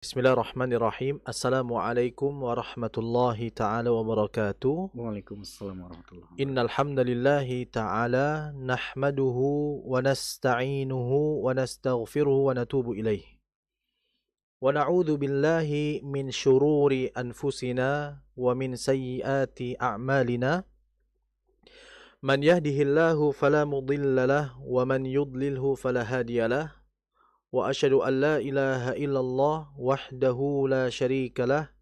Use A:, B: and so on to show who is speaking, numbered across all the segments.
A: Bismillahirrahmanirrahim. Assalamualaikum warahmatullahi ta'ala wabarakatuh.
B: Waalaikumsalam warahmatullahi wabarakatuh.
A: Innal hamdalillahi ta'ala nahmaduhu wa nasta'inuhu wa nastaghfiruhu wa natubu ilaih. Wa na'udzu billahi min syururi anfusina wa min sayyiati a'malina. Man yahdihillahu fala mudilla lahu wa man yudlilhu fala hadiya lahu. وأشهد أن لا إله إلا الله وحده لا شريك له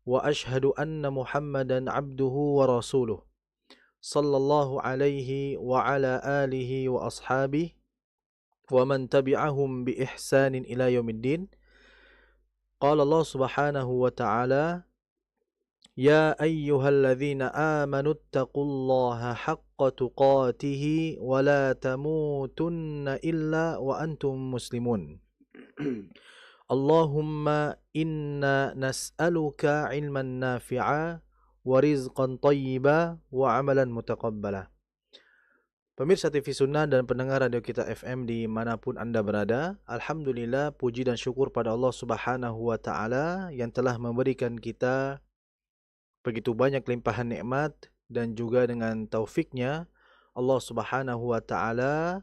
A: وأشهد أن محمدا عبده ورسوله صلى الله عليه وعلى آله وأصحابه ومن تبعهم بإحسان إلى يوم الدين. قال الله سبحانه وتعالى يا أيها الذين آمنوا اتقوا الله حق تقاته ولا تموتن إلا وأنتم مسلمون. اللهم إنا نسألك علما نافعا ورزقا طيبا وعملا متقبلا. Pemirsa TV Sunnah dan pendengar radio kita FM dimanapun Anda berada, Alhamdulillah, puji dan syukur pada Allah Subhanahu wa Ta'ala yang telah memberikan kita begitu banyak limpahan nikmat, dan juga dengan taufiknya Allah Subhanahu wa Ta'ala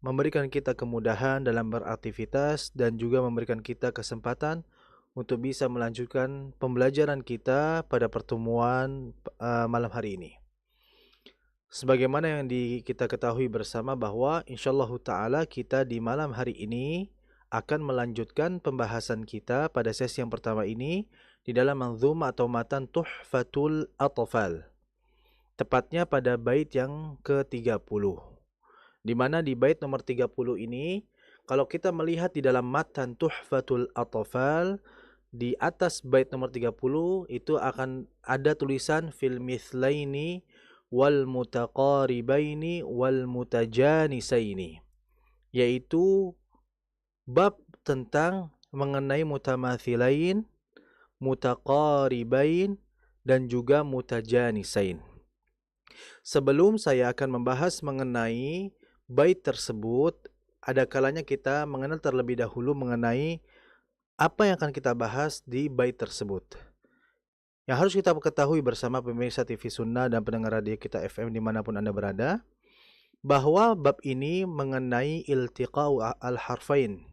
A: memberikan kita kemudahan dalam beraktivitas dan juga memberikan kita kesempatan untuk bisa melanjutkan pembelajaran kita pada pertemuan malam hari ini. Sebagaimana yang kita ketahui bersama bahwa insyaallah ta'ala kita di malam hari ini akan melanjutkan pembahasan kita pada sesi yang pertama ini di dalam manzumah atau matan Tuhfatul Atfal. Tepatnya pada bait yang ke-30. Di mana di bait nomor 30 ini, kalau kita melihat di dalam matan Tuhfatul Atfal, di atas bait nomor 30 itu akan ada tulisan fil mithlaini wal mutaqaribaini wal mutajanisaini, yaitu bab tentang mengenai mutamathilain, mutaqaribain, dan juga mutajanisain. Sebelum saya akan membahas mengenai bait tersebut, ada kalanya kita mengenal terlebih dahulu mengenai apa yang akan kita bahas di bait tersebut. Yang harus kita ketahui bersama pemirsa TV Sunnah dan pendengar radio kita FM dimanapun Anda berada, bahwa bab ini mengenai iltiqa'u al-harfain,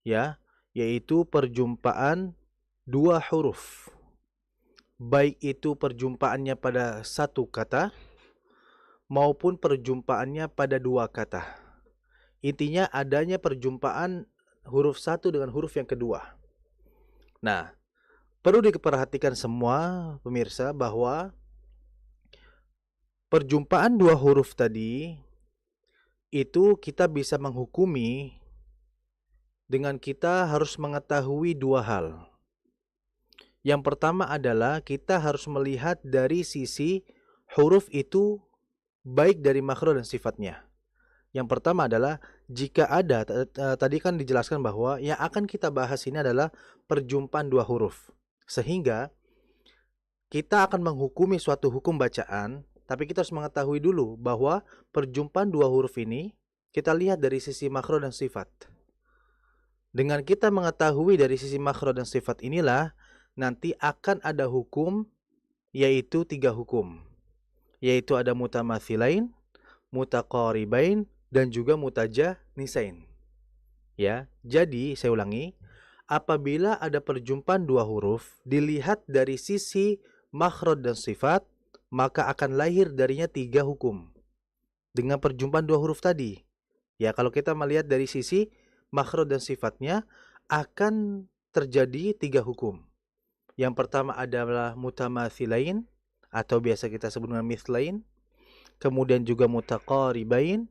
A: ya, yaitu perjumpaan dua huruf. Baik itu perjumpaannya pada satu kata maupun perjumpaannya pada dua kata. Intinya adanya perjumpaan huruf satu dengan huruf yang kedua. Nah, perlu diperhatikan semua pemirsa bahwa perjumpaan dua huruf tadi itu kita bisa menghukumi dengan kita harus mengetahui dua hal. Yang pertama adalah kita harus melihat dari sisi huruf itu baik dari makhraj dan sifatnya. Yang pertama adalah jika ada, tadi kan dijelaskan bahwa yang akan kita bahas ini adalah perjumpaan dua huruf. Sehingga kita akan menghukumi suatu hukum bacaan, tapi kita harus mengetahui dulu bahwa perjumpaan dua huruf ini kita lihat dari sisi makhraj dan sifat. Dengan kita mengetahui dari sisi makhraj dan sifat inilah nanti akan ada hukum, yaitu tiga hukum, yaitu ada mutamathilain, mutaqaribain, dan juga mutajanisain. Ya, jadi saya ulangi, apabila ada perjumpaan dua huruf dilihat dari sisi makhraj dan sifat, maka akan lahir darinya tiga hukum dengan perjumpaan dua huruf tadi. Ya, kalau kita melihat dari sisi makhraj dan sifatnya akan terjadi tiga hukum. Yang pertama adalah mutamathilain atau biasa kita sebut dengan mithlain, kemudian juga mutaqaribain,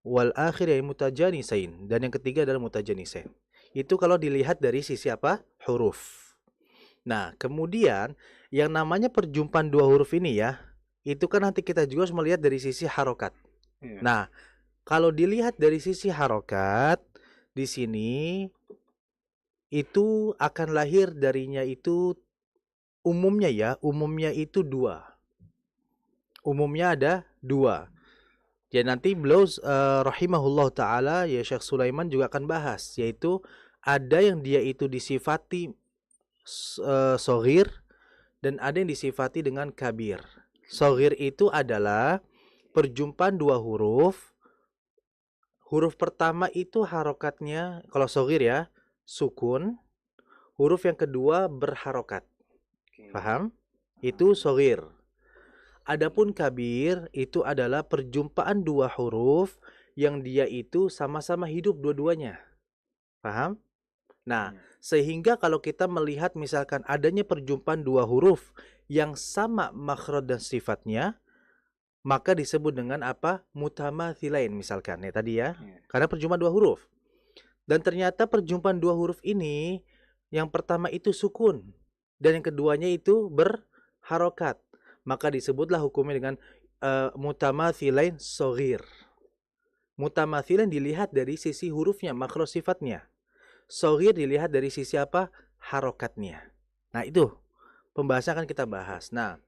A: wal akhir yang mutajanisain, dan yang ketiga adalah mutajanisain. Itu kalau dilihat dari sisi apa? Huruf. Nah, kemudian yang namanya perjumpaan dua huruf ini ya, itu kan nanti kita juga harus melihat dari sisi harokat.
B: Ya.
A: Nah, kalau dilihat dari sisi harokat, di sini itu akan lahir darinya itu umumnya itu dua. Umumnya ada dua. Ya nanti beliau rahimahullah ta'ala, ya Syekh Sulaiman juga akan bahas, yaitu ada yang dia itu disifati shogir dan ada yang disifati dengan kabir. Shogir itu adalah perjumpaan dua huruf. Huruf pertama itu harokatnya, kalau shogir ya, sukun. Huruf yang kedua berharokat. Paham? Itu shogir. Adapun kabir itu adalah perjumpaan dua huruf yang dia itu sama-sama hidup dua-duanya. Paham? Nah, sehingga kalau kita melihat misalkan adanya perjumpaan dua huruf yang sama makhraj dan sifatnya, maka disebut dengan apa? Mutamathilain misalkan ya tadi ya. Karena perjumpaan dua huruf. Dan ternyata perjumpaan dua huruf ini yang pertama itu sukun dan yang keduanya itu berharokat. Maka disebutlah hukumnya dengan mutamathilain shogir. Mutamathilain dilihat dari sisi hurufnya, makhraj sifatnya. Shogir dilihat dari sisi apa? Harokatnya. Nah itu pembahasan akan kita bahas. Nah,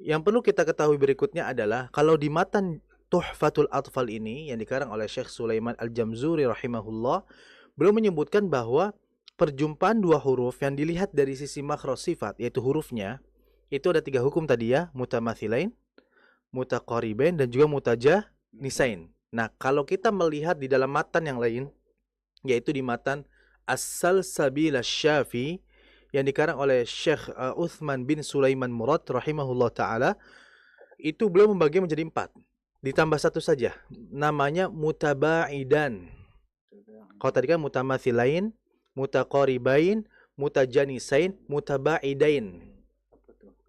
A: yang perlu kita ketahui berikutnya adalah kalau di matan Tuhfatul Atfal ini yang dikarang oleh Syekh Sulaiman Al-Jamzuri rahimahullah, beliau menyebutkan bahwa perjumpaan dua huruf yang dilihat dari sisi makhraj sifat, yaitu hurufnya, itu ada tiga hukum tadi ya, mutamathilain, mutaqaribain, dan juga mutajanisain. Nah, kalau kita melihat di dalam matan yang lain, yaitu di matan As-Salsabil Asy-Syafi yang dikarang oleh Syekh Uthman bin Sulaiman Murad rahimahullah ta'ala, itu beliau membagi menjadi 4. Ditambah satu saja, namanya mutabaidan. Kalau tadi kan mutamathilain, mutaqaribain, mutajanisain, mutabaidain.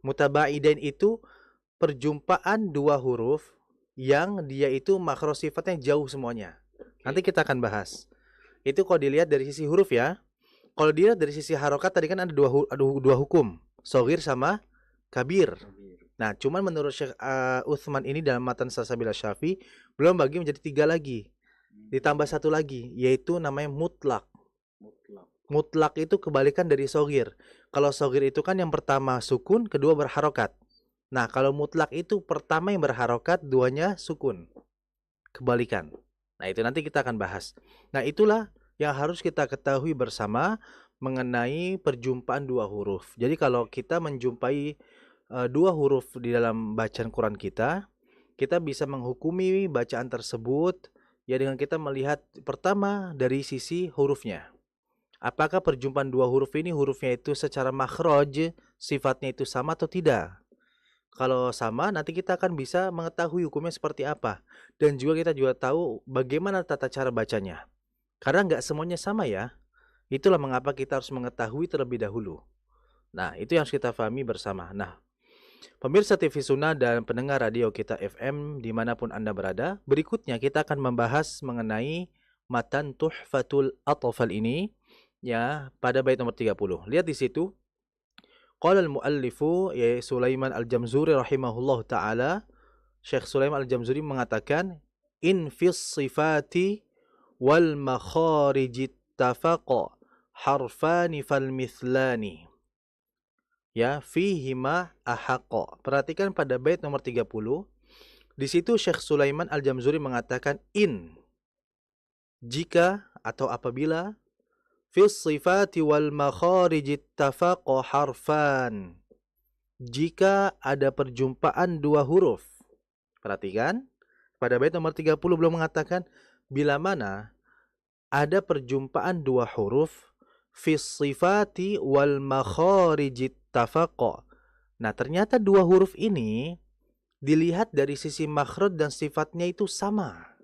A: Mutabaidain itu perjumpaan dua huruf yang dia itu makhraj sifatnya jauh semuanya. Nanti kita akan bahas. Itu kalau dilihat dari sisi huruf ya. Kalau dilihat dari sisi harokat tadi kan ada dua hukum, shogir sama kabir. Nah, cuman menurut Syekh Uthman ini dalam matan Salsabil Asy-Syafi belum bagi menjadi 3 lagi. Ditambah satu lagi, yaitu namanya mutlak. Mutlak itu kebalikan dari shogir. Kalau shogir itu kan yang pertama sukun, kedua berharokat. Nah, kalau mutlak itu pertama yang berharokat, duanya sukun. Kebalikan. Nah, itu nanti kita akan bahas. Nah, itulah yang harus kita ketahui bersama mengenai perjumpaan dua huruf. Jadi kalau kita menjumpai dua huruf di dalam bacaan Quran kita bisa menghukumi bacaan tersebut ya dengan kita melihat pertama dari sisi hurufnya. Apakah perjumpaan dua huruf ini hurufnya itu secara makhraj sifatnya itu sama atau tidak? Kalau sama nanti kita akan bisa mengetahui hukumnya seperti apa. Dan juga kita juga tahu bagaimana tata cara bacanya. Karena nggak semuanya sama ya. Itulah mengapa kita harus mengetahui terlebih dahulu. Nah, itu yang harus kita pahami bersama. Nah, pemirsa TV Sunnah dan pendengar radio kita FM dimanapun Anda berada, berikutnya kita akan membahas mengenai matan Tuhfatul Atfal ini ya pada bait nomor 30. Lihat di situ. Qala al-muallifu ya Sulaiman Al-Jamzuri rahimahullah taala, Syekh Sulaiman Al-Jamzuri mengatakan in fis sifati wal makharijit tafaqa harfani fal mithlani. Ya, fihima ahaqqa. Perhatikan pada bait nomor 30. Di situ Syekh Sulaiman Al-Jamzuri mengatakan in, jika atau apabila fis sifati wal makharijit tafaqa harfan. Jika ada perjumpaan dua huruf. Perhatikan, pada bait nomor 30 belum mengatakan bila mana ada perjumpaan dua huruf fis sifati wal makharijit tafaqa. Nah, ternyata dua huruf ini dilihat dari sisi makhraj dan sifatnya itu sama.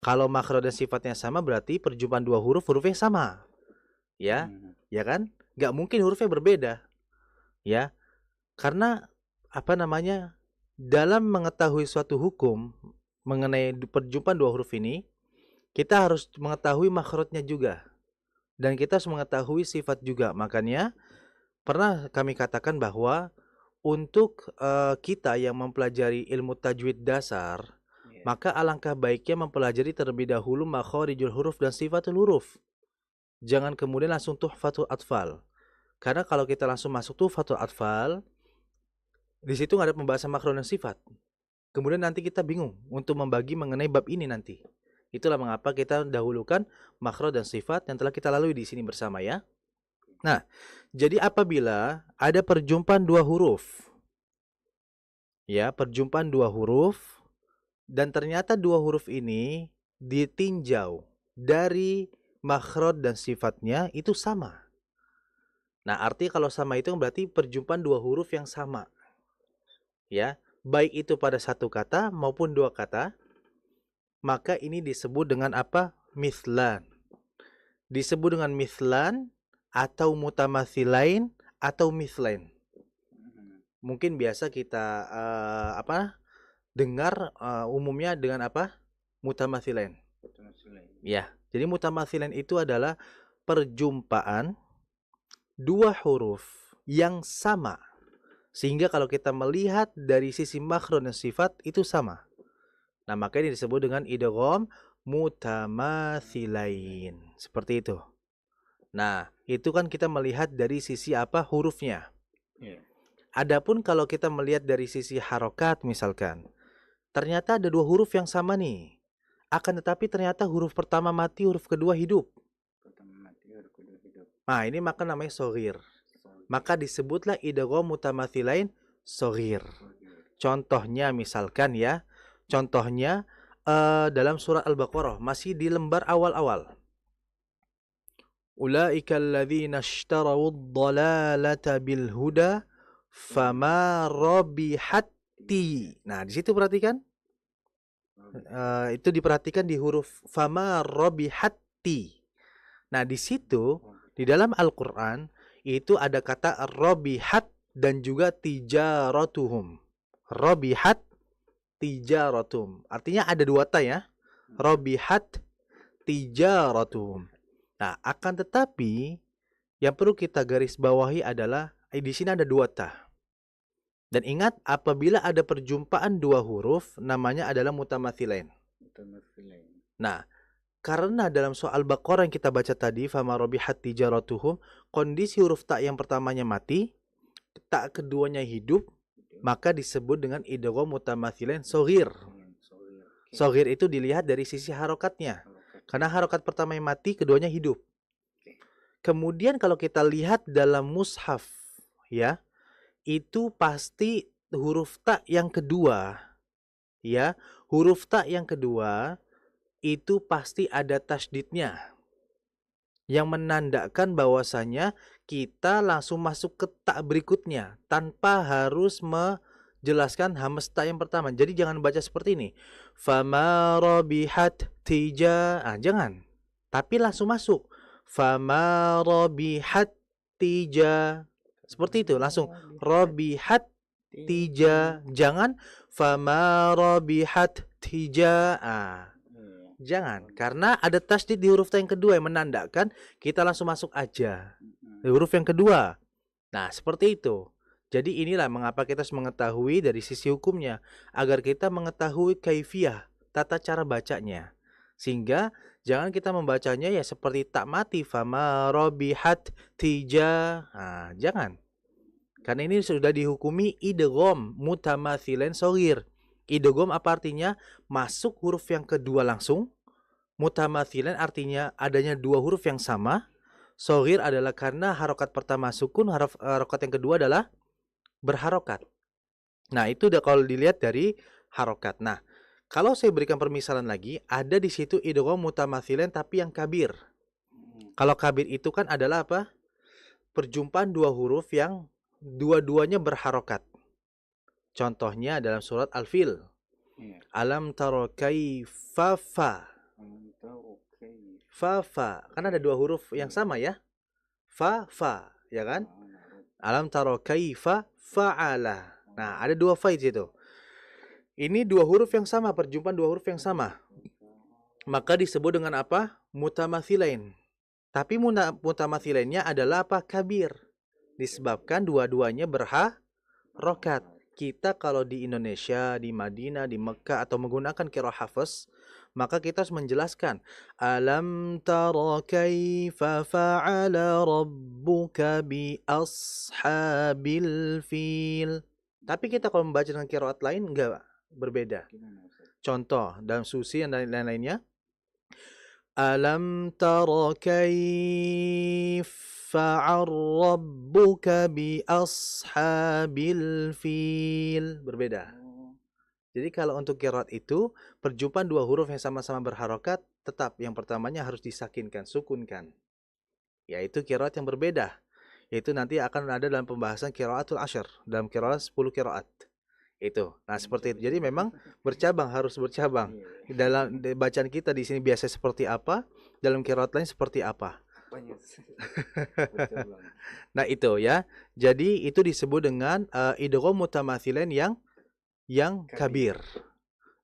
A: Kalau makhraj dan sifatnya sama berarti perjumpaan dua hurufnya sama. Ya, ya kan? Nggak mungkin hurufnya berbeda. Ya, karena apa namanya? Dalam mengetahui suatu hukum mengenai perjumpaan dua huruf ini, kita harus mengetahui makhrajnya juga. Dan kita harus mengetahui sifat juga. Makanya pernah kami katakan bahwa untuk kita yang mempelajari ilmu tajwid dasar, maka alangkah baiknya mempelajari terlebih dahulu makharijul huruf dan sifatul huruf. Jangan kemudian langsung Tuhfatul Atfal. Karena kalau kita langsung masuk Tuhfatul Atfal, di situ nggak ada pembahasan makhraj dan sifat. Kemudian nanti kita bingung untuk membagi mengenai bab ini nanti. Itulah mengapa kita dahulukan makhraj dan sifat yang telah kita lalui di sini bersama ya. Nah, jadi apabila ada perjumpaan dua huruf, ya, perjumpaan dua huruf, dan ternyata dua huruf ini ditinjau dari makhraj dan sifatnya itu sama. Nah, arti kalau sama itu berarti perjumpaan dua huruf yang sama. Ya, baik itu pada satu kata maupun dua kata, maka ini disebut dengan apa? Mithlan. Disebut dengan mithlan atau mutamathilain atau mithlain. Mungkin biasa kita dengar umumnya dengan apa? Mutamathilain. Ya, jadi mutamathilain itu adalah perjumpaan dua huruf yang sama. Sehingga kalau kita melihat dari sisi makhraj dan sifat itu sama. Nah, maka ini disebut dengan idgham mutamathilain. Seperti itu. Nah, itu kan kita melihat dari sisi apa? Hurufnya. Adapun kalau kita melihat dari sisi harokat misalkan, ternyata ada dua huruf yang sama nih. Akan tetapi ternyata huruf pertama mati, huruf kedua hidup. Nah, ini maka namanya shaghir. Maka disebutlah idgham mutamathilain shaghir. Contohnya misalkan ya, contohnya dalam surat Al-Baqarah, masih di lembar awal-awal. Ulaika alladzina ishtaraw ad-dhalalata bil huda fama rabihati. Nah, di situ perhatikan. Itu diperhatikan di huruf fama rabihati. Nah, di situ di dalam Al-Qur'an itu ada kata rabihat dan juga tijaratuhum. Rabihat tijaratuhum. Artinya ada dua ta ya. Rabihat tijaratuhum. Nah, akan tetapi yang perlu kita garis bawahi adalah di sini ada dua ta. Dan ingat, apabila ada perjumpaan dua huruf, namanya adalah mutamathilain. Nah, karena dalam soal Baqarah yang kita baca tadi, fama rabihat tijaratuhum, kondisi huruf ta yang pertamanya mati, ta keduanya hidup, maka disebut dengan idgham mutamathilain shaghir. Shaghir itu dilihat dari sisi harokatnya. Karena harokat pertama yang mati, keduanya hidup. Kemudian kalau kita lihat dalam mushaf, ya, itu pasti huruf ta yang kedua, ya, huruf ta yang kedua itu pasti ada tasdidnya yang menandakan bahwasanya kita langsung masuk ke ta berikutnya tanpa harus menjelaskan hamzah yang pertama. Jadi jangan baca seperti ini. Fama rabihat tija, jangan. Tapi langsung masuk. Fama rabihat tija. Seperti itu, langsung rabihat tija. Jangan fama rabihat tija. Jangan, karena ada tasdid di huruf ta yang kedua yang menandakan kita langsung masuk aja di huruf yang kedua. Nah, seperti itu. Jadi inilah mengapa kita harus mengetahui dari sisi hukumnya, agar kita mengetahui kaifiyah, tata cara bacanya. Sehingga jangan kita membacanya ya seperti tak mati, fama rabihat tija. Jangan. Karena ini sudah dihukumi idgham mutamathilain shaghir. Idgham apa artinya? Masuk huruf yang kedua langsung. Mutamathilain artinya adanya dua huruf yang sama. Shaghir adalah karena harokat pertama sukun, harokat yang kedua adalah berharokat. Nah, itu udah kalau dilihat dari harokat. Nah, kalau saya berikan permisalan lagi, ada di situ idgham mutamathilain tapi yang kabir. Kalau kabir itu kan adalah apa? Perjumpaan dua huruf yang dua-duanya berharokat. Contohnya dalam surat Al-Fil. Alam taro kaifa fa. Fa. Kan ada dua huruf yang sama ya. Fa, ya kan? Alam taro kaifa fa'ala. Nah, ada dua fa di situ. Ini dua huruf yang sama, perjumpaan dua huruf yang sama. Maka disebut dengan apa? Mutamathilain. Tapi mutamathilainnya adalah apa? Kabir. Disebabkan dua-duanya berharokat. Kita kalau di Indonesia, di Madinah, di Mekah atau menggunakan qiraah hafs, maka kita harus menjelaskan alam tara kaifa fa'ala rabbuka bi ashabil fil. Tapi kita kalau membaca dengan qiraat lain enggak, berbeda. Contoh dalam Susi dan lain-lainnya, Alam tara kaif fa'al rabbuka bi ashabil fil. Berbeda. Jadi kalau untuk qiraat itu perjumpaan dua huruf yang sama-sama berharokat, tetap yang pertamanya harus disakinkan, sukunkan. Yaitu qiraat yang berbeda. Yaitu nanti akan ada dalam pembahasan qiraatul asyr, dalam qiraat 10 qiraat. Itu. Nah, seperti itu. Jadi memang bercabang, harus bercabang. Dalam bacaan kita di sini biasa seperti apa, dalam qiraat lain seperti apa. Nah, itu ya. Jadi itu disebut dengan idgham mutamathilain yang kabir.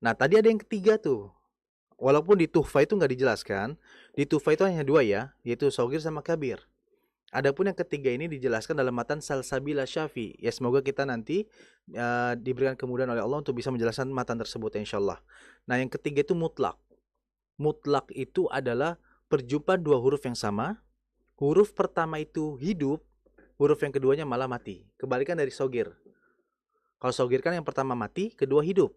A: Nah, tadi ada yang ketiga tuh. Walaupun di Tuhfa itu nggak dijelaskan, di Tuhfa itu hanya dua ya, yaitu Shogir sama Kabir. Adapun yang ketiga ini dijelaskan dalam matan Salsabila Syafi. Ya, semoga kita nanti diberikan kemudahan oleh Allah untuk bisa menjelaskan matan tersebut insyaallah. Nah, yang ketiga itu mutlak. Mutlak itu adalah perjumpaan dua huruf yang sama. Huruf pertama itu hidup, huruf yang keduanya malah mati. Kebalikan dari Shogir. Kalau Shogir kan yang pertama mati, kedua hidup.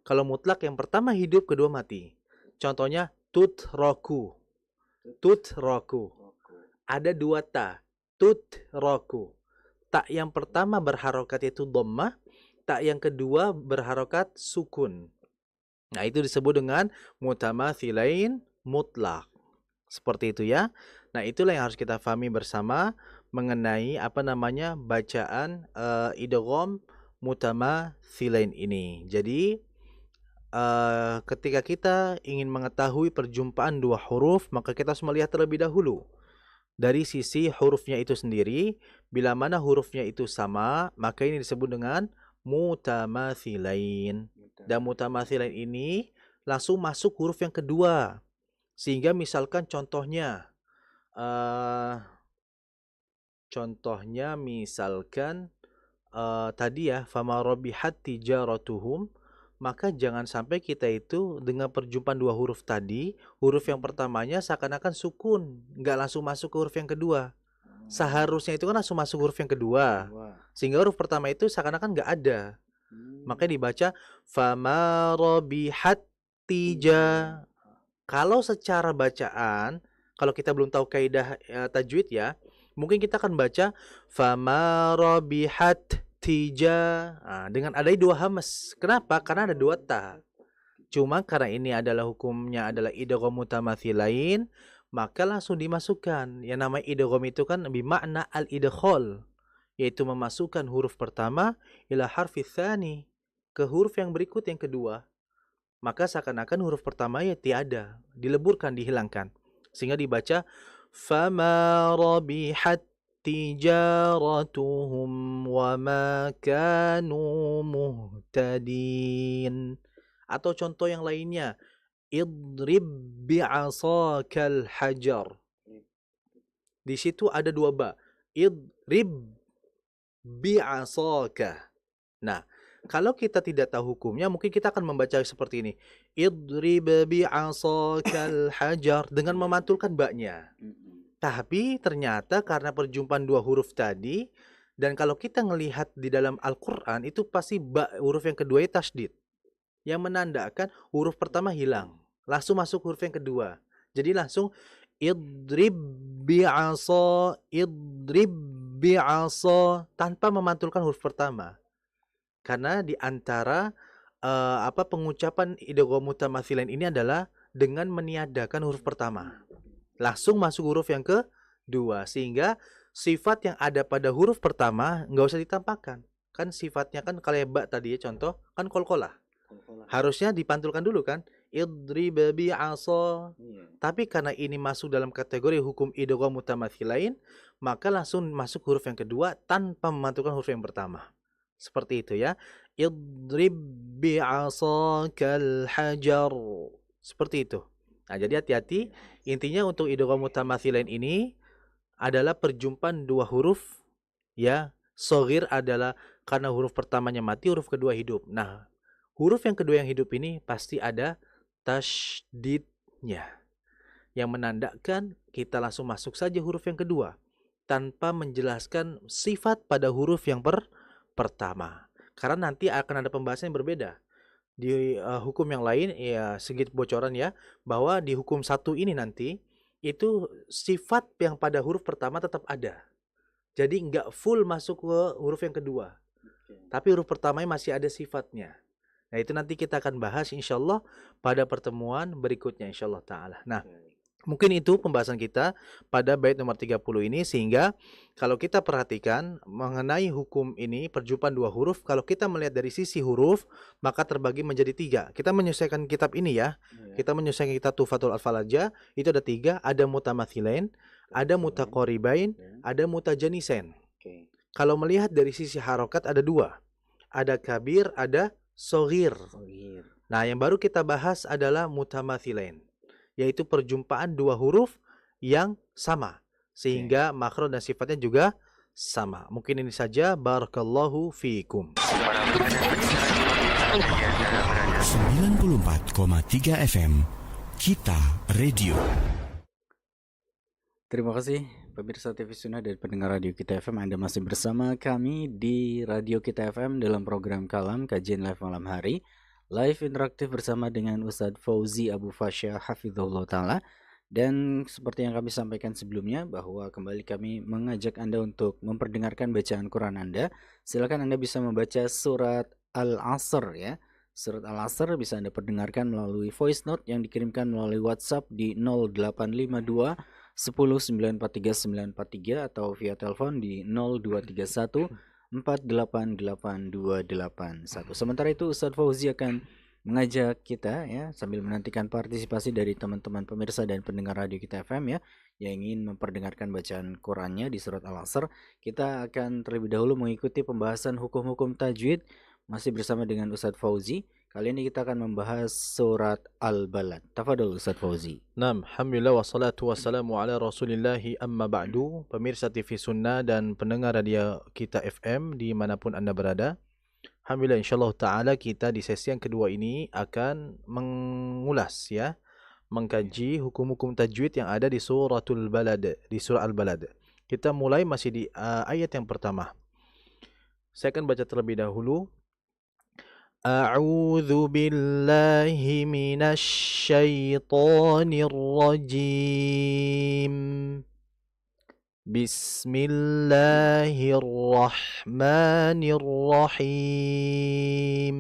A: Kalau mutlak yang pertama hidup, kedua mati. Contohnya tutroku. Tutroku. Ada dua ta. Tutroku. Tak yang pertama berharokat yaitu dhammah, tak yang kedua berharokat sukun. Nah, itu disebut dengan mutamathilain mutlak. Seperti itu ya. Nah, itulah yang harus kita pahami bersama mengenai bacaan idgham mutamathilain ini. Jadi ketika kita ingin mengetahui perjumpaan dua huruf, maka kita harus melihat terlebih dahulu dari sisi hurufnya itu sendiri. Bila mana hurufnya itu sama, maka ini disebut dengan mutamathilain. Dan mutamathilain ini langsung masuk huruf yang kedua. Sehingga misalkan contohnya misalkan tadi ya, fama rabihat tijaratuhum, maka jangan sampai kita itu dengan perjumpaan dua huruf tadi, huruf yang pertamanya seakan-akan sukun, nggak langsung masuk ke huruf yang kedua. Seharusnya itu kan langsung masuk huruf yang kedua, sehingga huruf pertama itu seakan-akan nggak ada. Makanya dibaca fama rabihat tija. Kalau secara bacaan, kalau kita belum tahu kaidah tajwid ya, mungkin kita akan baca fama rabihat tija. Nah, dengan adanya dua hamas. Kenapa? Karena ada dua ta. Cuma karena ini adalah hukumnya adalah idgham mutamathilain, maka langsung dimasukkan. Yang namanya idgham itu kan bermakna al-idkhal, yaitu memasukkan huruf pertama ila harfi tsani, ke huruf yang berikut yang kedua. Maka seakan-akan huruf pertama ya tiada, dileburkan, dihilangkan. Sehingga dibaca fama rabihat tijaratuhum wa ma kanu muhtadin. Atau contoh yang lainnya, idrib bi'asakal hajar. Di situ ada dua ba. Idrib bi'asaka. Nah, kalau kita tidak tahu hukumnya, mungkin kita akan membaca seperti ini. Idrib bi'asakal hajar, dengan memantulkan baknya. Tapi ternyata karena perjumpaan dua huruf tadi, dan kalau kita melihat di dalam Al-Quran, itu pasti huruf yang kedua itu tasdid, yang menandakan huruf pertama hilang, langsung masuk huruf yang kedua. Jadi langsung idrib bi'asa, tanpa memantulkan huruf pertama. Karena di antara pengucapan idgham mutamathilain ini adalah dengan meniadakan huruf pertama. Langsung masuk huruf yang kedua, sehingga sifat yang ada pada huruf pertama nggak usah ditampakkan. Kan sifatnya kan kalau ba tadi ya, contoh kan qalqalah. Harusnya dipantulkan dulu kan, idrib bi'asa. Tapi karena ini masuk dalam kategori hukum idgham mutamathilain, maka langsung masuk huruf yang kedua tanpa memantulkan huruf yang pertama. Seperti itu ya. Idrib bi'asakal hajar. Seperti itu. Nah, jadi hati-hati. Intinya untuk idgham mutamathilain ini adalah perjumpaan dua huruf ya. Shogir adalah karena huruf pertamanya mati, huruf kedua hidup. Nah, huruf yang kedua yang hidup ini pasti ada tasydidnya, yang menandakan kita langsung masuk saja huruf yang kedua tanpa menjelaskan sifat pada huruf yang pertama. Karena nanti akan ada pembahasan yang berbeda. Di hukum yang lain ya sedikit bocoran ya, bahwa di hukum 1 ini nanti itu sifat yang pada huruf pertama tetap ada. Jadi nggak full masuk ke huruf yang kedua. Tapi huruf pertamanya masih ada sifatnya. Nah itu nanti kita akan bahas insyaallah pada pertemuan berikutnya insyaallah ta'ala. Nah mungkin itu pembahasan kita pada bait nomor 30 ini, sehingga kalau kita perhatikan mengenai hukum ini perjumpaan dua huruf, kalau kita melihat dari sisi huruf maka terbagi menjadi 3. Kita menyesuaikan kitab ini ya. Kita menyesuaikan kitab Tuhfatul Atfal aja, itu ada 3, ada mutamathilain, ada mutaqaribain, ada mutajanisain. Kalau melihat dari sisi harokat ada 2. Ada kabir, ada soghir. Nah, yang baru kita bahas adalah mutamathilain, yaitu perjumpaan dua huruf yang sama, sehingga makhraj dan sifatnya juga sama. Mungkin ini saja. Barakallahu fiikum.
C: 94,3 FM Kita Radio.
B: Terima kasih pemirsa TV Sunnah dan pendengar Radio Kita FM. Anda masih bersama kami di Radio Kita FM dalam program Kalam, kajian live malam hari, live interaktif bersama dengan Ustadz Fauzi Abu Fasya Hafizahullah Ta'ala. Dan seperti yang kami sampaikan sebelumnya, bahwa kembali kami mengajak Anda untuk memperdengarkan bacaan Quran Anda. Silakan Anda bisa membaca surat Al-Asr ya. Surat Al-Asr bisa Anda perdengarkan melalui voice note yang dikirimkan melalui WhatsApp di 0852 10943 atau via telepon di 0231 4882281. Sementara itu Ustadz Fauzi akan mengajak kita ya, sambil menantikan partisipasi dari teman-teman pemirsa dan pendengar Radio Kita FM ya, yang ingin memperdengarkan bacaan Qurannya di surat Al-Asr. Kita akan terlebih dahulu mengikuti pembahasan hukum-hukum tajwid masih bersama dengan Ustadz Fauzi. Kali ini kita akan membahas surat Al-Balad. Tafadhol Ustadz Fauzi.
A: Naam, alhamdulillah wassalatu wassalamu ala rasulillahi amma ba'du. Pemirsa TV Sunnah dan pendengar Radio Kita FM dimanapun Anda berada, alhamdulillah insyaallah ta'ala kita di sesi yang kedua ini akan mengulas ya, mengkaji hukum-hukum tajwid yang ada di suratul Balad, di surah Al-Balad. Kita mulai masih di ayat yang pertama. Saya akan baca terlebih dahulu. A'udzu billahi minasy syaithanir rajim. Bismillahirrahmanirrahim.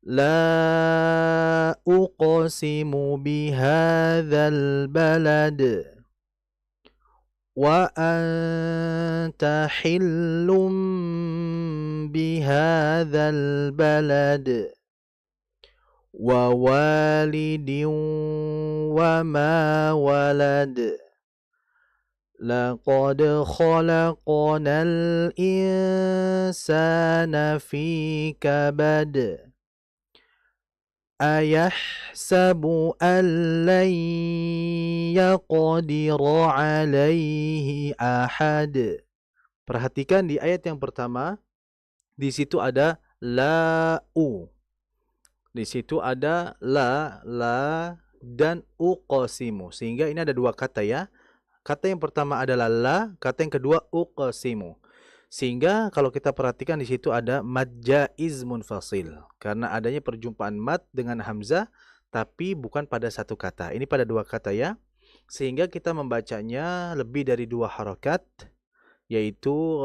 A: La uqsimu bihadzal balad wa anta hillum bihadzal balad wa walidin wa ma walad laqad khalaqnal insana fi kabad ayahsabu an lan yaqdira alaihi ahad. Perhatikan di ayat yang pertama, di situ ada la-u. Di situ ada la dan uqsimu. Sehingga ini ada dua kata ya. Kata yang pertama adalah la, kata yang kedua uqsimu. Sehingga kalau kita perhatikan di situ ada mad jaiz munfasil, karena adanya perjumpaan mad dengan hamzah tapi bukan pada satu kata. Ini pada dua kata ya. Sehingga kita membacanya lebih dari 2 harakat, yaitu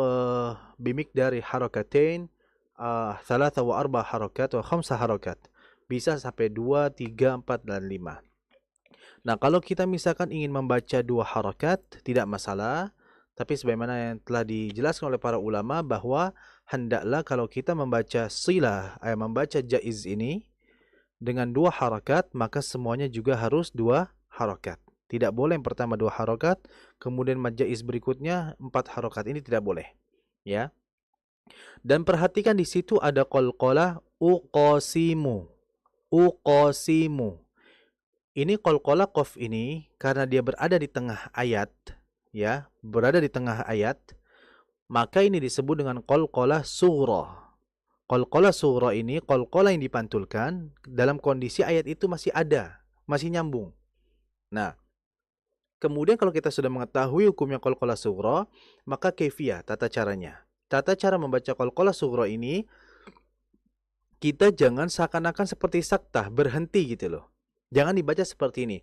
A: bimik dari harakatain, 3 wa 4 harakat wa 5 harakat. Bisa sampai 2, 3, 4 dan 5. Nah, kalau kita misalkan ingin membaca 2 harakat tidak masalah. Tapi sebagaimana yang telah dijelaskan oleh para ulama bahwa hendaklah kalau kita membaca silah, membaca jaiz ini dengan 2 harakat, maka semuanya juga harus 2 harakat. Tidak boleh yang pertama 2 harakat, kemudian mad jaiz berikutnya 4 harakat. Ini tidak boleh. Ya. Dan perhatikan di situ ada qalqalah uqasimu. Uqasimu. Ini qalqalah qaf ini karena dia berada di tengah ayat, ya, berada di tengah ayat, maka ini disebut dengan qalqalah sughra. Qalqalah sughra ini qalqalah yang dipantulkan dalam kondisi ayat itu masih ada, masih nyambung. Nah, kemudian kalau kita sudah mengetahui hukumnya qalqalah sughra, maka kaifiyah, tata caranya. Tata cara membaca qalqalah sughra ini kita jangan seakan-akan seperti saktah, berhenti gitu loh. Jangan dibaca seperti ini.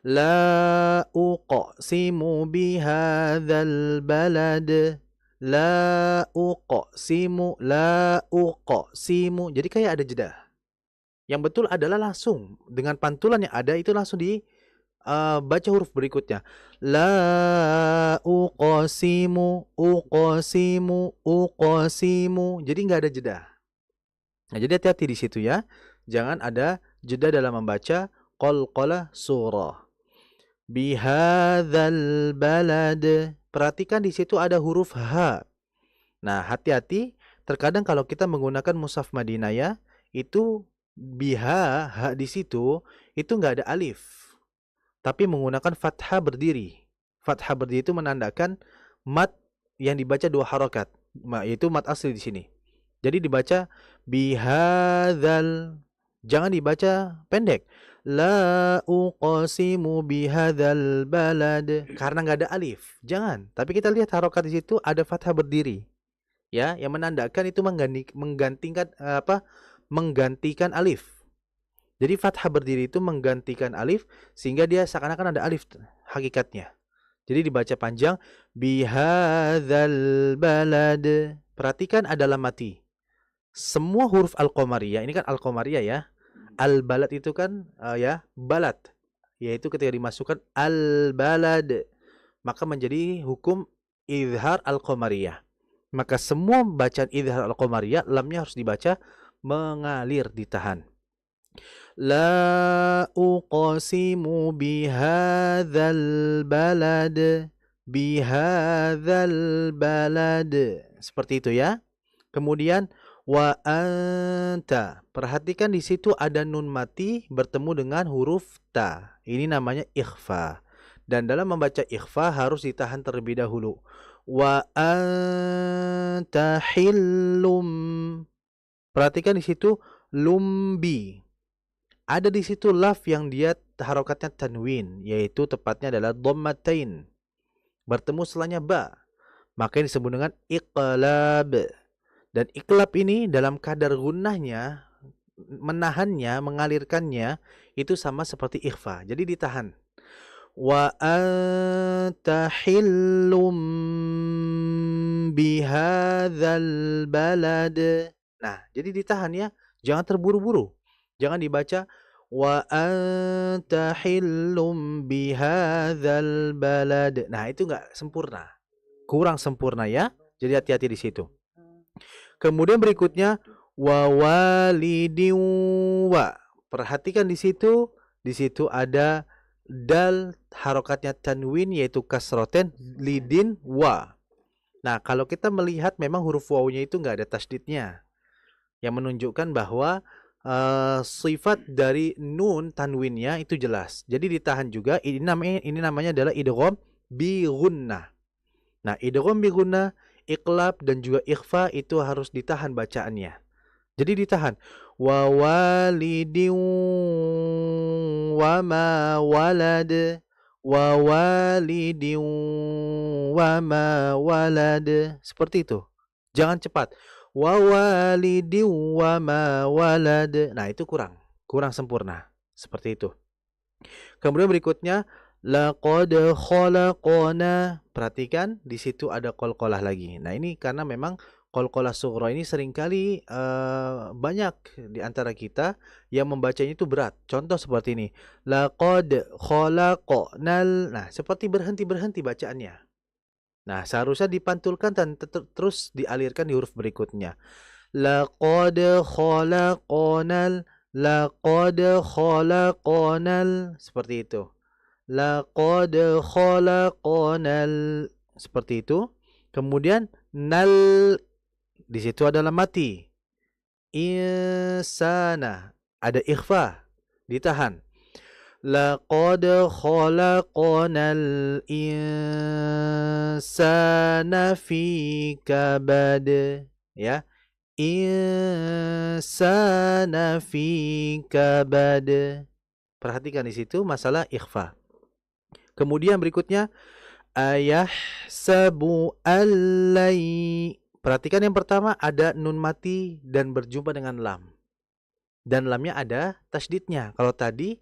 A: La uqsimu bihadzal balad. La uqsimu, la uqsimu. Jadi kayak ada jeda. Yang betul adalah langsung dengan pantulan yang ada itu langsung baca huruf berikutnya. La uqsimu, uqsimu, uqsimu. Jadi nggak ada jeda. Nah, jadi hati-hati di situ ya. Jangan ada jeda dalam membaca qalqalah surah. Bihadzal balad. Perhatikan di situ ada huruf H. Nah, hati-hati. Terkadang kalau kita menggunakan mushaf Madinah ya, itu biha, H di situ, itu nggak ada alif. Tapi menggunakan fathah berdiri. Fathah berdiri itu menandakan mat yang dibaca 2 harokat. Yaitu mat asli di sini. Jadi dibaca bihadzal. Jangan dibaca pendek. La uqsimu bihadzal balad. Karena nggak ada alif. Jangan. Tapi kita lihat harokat di situ ada fathah berdiri. Ya, yang menandakan itu menggantikan alif. Jadi fathah berdiri itu menggantikan alif sehingga dia seakan-akan ada alif hakikatnya. Jadi dibaca panjang bihadzal balad. Perhatikan ada lam mati. Semua huruf al-qamariyah, ini kan al-qamariyah ya. Al-balad itu kan balad. Yaitu ketika dimasukkan al-balad, maka menjadi hukum izhar al-qamariyah. Maka semua bacaan izhar al-qamariyah, lamnya harus dibaca mengalir, ditahan. La uqsimu bihadzal balad. Bihadzal balad. Seperti itu ya. Kemudian wa anta. Perhatikan di situ ada nun mati bertemu dengan huruf ta. Ini namanya ikhfa. Dan dalam membaca ikhfa harus ditahan terlebih dahulu. Wa anta hillum. Perhatikan di situ lumbi. Ada di situ laf yang dia harokatnya tanwin, yaitu tepatnya adalah dhammatain. Bertemu setelahnya ba. Maka disebut dengan iqlab. Dan iqlab ini dalam kadar gunnahnya, menahannya, mengalirkannya, itu sama seperti ikhfa. Jadi ditahan. Wa anta hillum bihadzal balad. Nah, jadi ditahan ya. Jangan terburu-buru. Jangan dibaca wa anta hillum bihadzal balad. Nah, itu enggak sempurna. Kurang sempurna ya. Jadi hati-hati di situ. Kemudian berikutnya wa walidin wa. Perhatikan di situ ada dal harokatnya tanwin yaitu kasroten lidin wa. Nah, kalau kita melihat memang huruf wawunya itu enggak ada tasdidnya. Yang menunjukkan bahwa sifat dari nun tanwinnya itu jelas. Jadi ditahan juga. Ini namanya adalah idgham bi gunnah. Nah, idgham bi gunnah, iqlab dan juga ikhfa itu harus ditahan bacaannya. Jadi ditahan. Wa walidin wa ma walad. Wa walidin wa ma walad. Seperti itu. Jangan cepat. Wa walidin wa ma walad. Nah, itu kurang sempurna. Seperti itu. Kemudian berikutnya laqad khalaqna. Perhatikan di situ ada qalqalah lagi. Nah, ini karena memang qalqalah sughra ini seringkali banyak di antara kita yang membacanya itu berat. Contoh seperti ini. Laqad khalaqnal. Nah, seperti berhenti bacaannya. Nah, seharusnya dipantulkan dan terus dialirkan di huruf berikutnya. Laqad khalaqnal. Laqad khalaqnal. Seperti itu. Laqad khalaqnal. Seperti itu. Kemudian nal di situ adalah mati. Insana ada ikhfa, ditahan. Laqad khalaqnal insana fi kabad. Ya. Insana fi kabad. Perhatikan di situ masalah ikhfa. Kemudian berikutnya ayahsabu allai. Perhatikan yang pertama ada nun mati dan berjumpa dengan lam. dan lamnya ada tasydidnya. Kalau tadi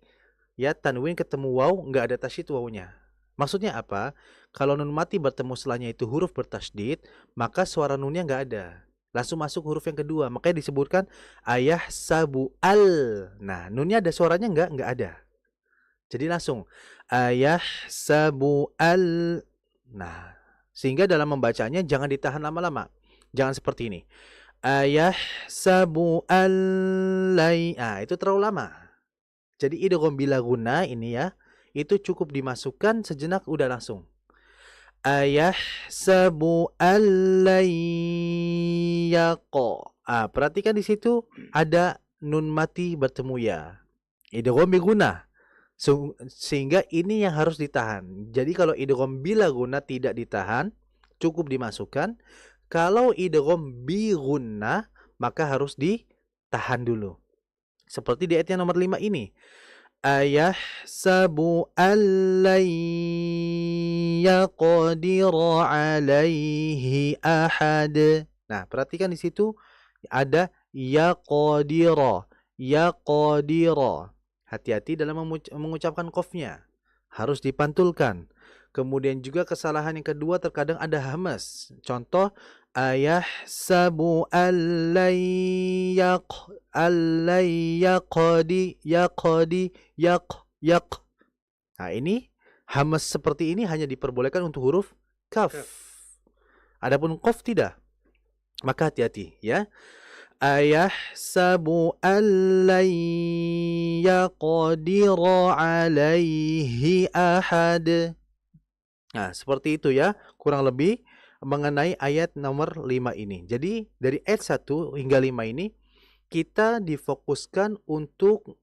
A: ya tanwin ketemu waw nggak ada tasydid wawnya. Maksudnya apa? Kalau nun mati bertemu setelahnya itu huruf bertasydid, maka suara nunnya nggak ada. Langsung masuk huruf yang kedua. Makanya disebutkan ayah sabu al. Nah, nunnya ada suaranya nggak ada. Jadi langsung ayah sabu al. Nah, sehingga dalam membacanya jangan ditahan lama-lama. Jangan seperti ini. Ayah sabu al-lay. Nah, itu terlalu lama. Jadi idgham bila guna ini ya, itu cukup dimasukkan sejenak udah langsung. Ayah sabu al-layyaqa. Perhatikan di situ ada nun mati bertemu ya. Idgham bi guna. Sehingga ini yang harus ditahan. Jadi kalau idgham bila guna tidak ditahan, cukup dimasukkan. Kalau idgham bi guna, maka harus ditahan dulu. Seperti di ayat yang nomor 5 ini. Ayah sabu allay yaqdira alaihi ahad. Nah, perhatikan di situ ada yaqdira. Yaqdira. Hati-hati dalam mengucapkan qafnya. Harus dipantulkan. Kemudian juga kesalahan yang kedua terkadang ada hamas. Contoh ayah sabu yaqdi yaq. Nah, ini hamas seperti ini hanya diperbolehkan untuk huruf kaf. Adapun qaf tidak. Maka hati-hati ya. Ayah sabu yaqdira alaihi ahad. Nah, seperti itu ya, kurang lebih mengenai ayat nomor 5 ini. Jadi, dari ayat 1 hingga 5 ini, kita difokuskan untuk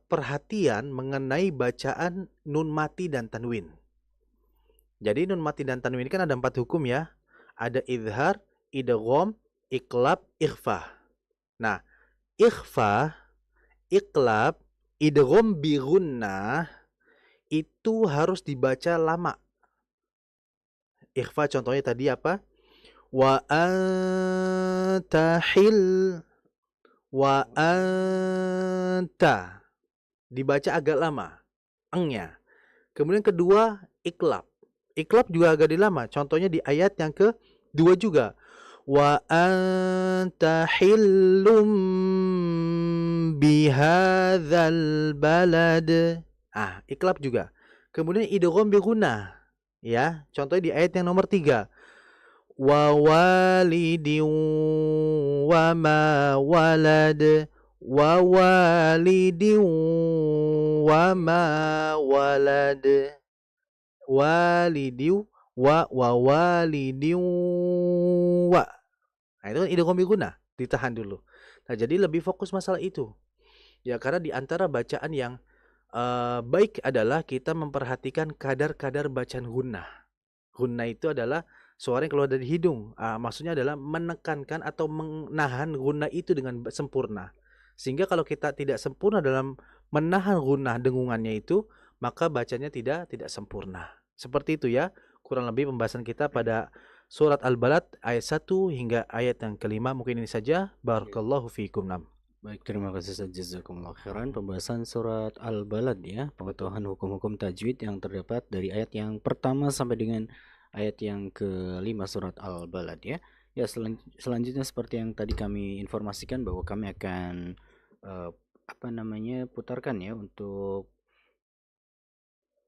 A: perhatian mengenai bacaan nun mati dan tanwin. Jadi, nun mati dan tanwin kan ada 4 hukum ya. Ada idhar, idgham, iqlab, ikhfa. Nah, ikhfa, iqlab, idgham bi gunnah itu harus dibaca lama. Ikhfa contohnya tadi apa? Wa anta hil. Wa anta. Dibaca agak lama. Engnya. Kemudian kedua, iklab. Iklab juga agak lama. Contohnya di ayat yang kedua juga. Wa anta hillum bihadzal balad. Iklab juga. Kemudian idgham bi gunnah. Ya, contohnya di ayat yang nomor 3. Wa walidin wa ma walad. Wa walidin wa ma walad. Walidiu wa walidiu wa. Nah, itu kan idgham bi gunnah, ditahan dulu. Nah, jadi lebih fokus masalah itu. Ya, karena di antara bacaan yang baik adalah kita memperhatikan kadar-kadar bacaan gunnah. Gunnah itu adalah suara yang keluar dari hidung. Maksudnya adalah menekankan atau menahan gunnah itu dengan sempurna. Sehingga kalau kita tidak sempurna dalam menahan gunnah dengungannya itu, maka bacanya tidak sempurna. Seperti itu ya, kurang lebih pembahasan kita pada surat Al-Balad ayat 1 hingga ayat yang kelima. Mungkin ini saja. Barakallahu fiikum.
B: Baik, terima kasih Ustaz, jazakumullah khairan. Pembahasan surat Al-Balad ya, pengetahuan hukum-hukum tajwid yang terdapat dari ayat yang pertama sampai dengan ayat yang kelima surat Al-Balad ya. Ya, selanjutnya seperti yang tadi kami informasikan bahwa kami akan putarkan ya untuk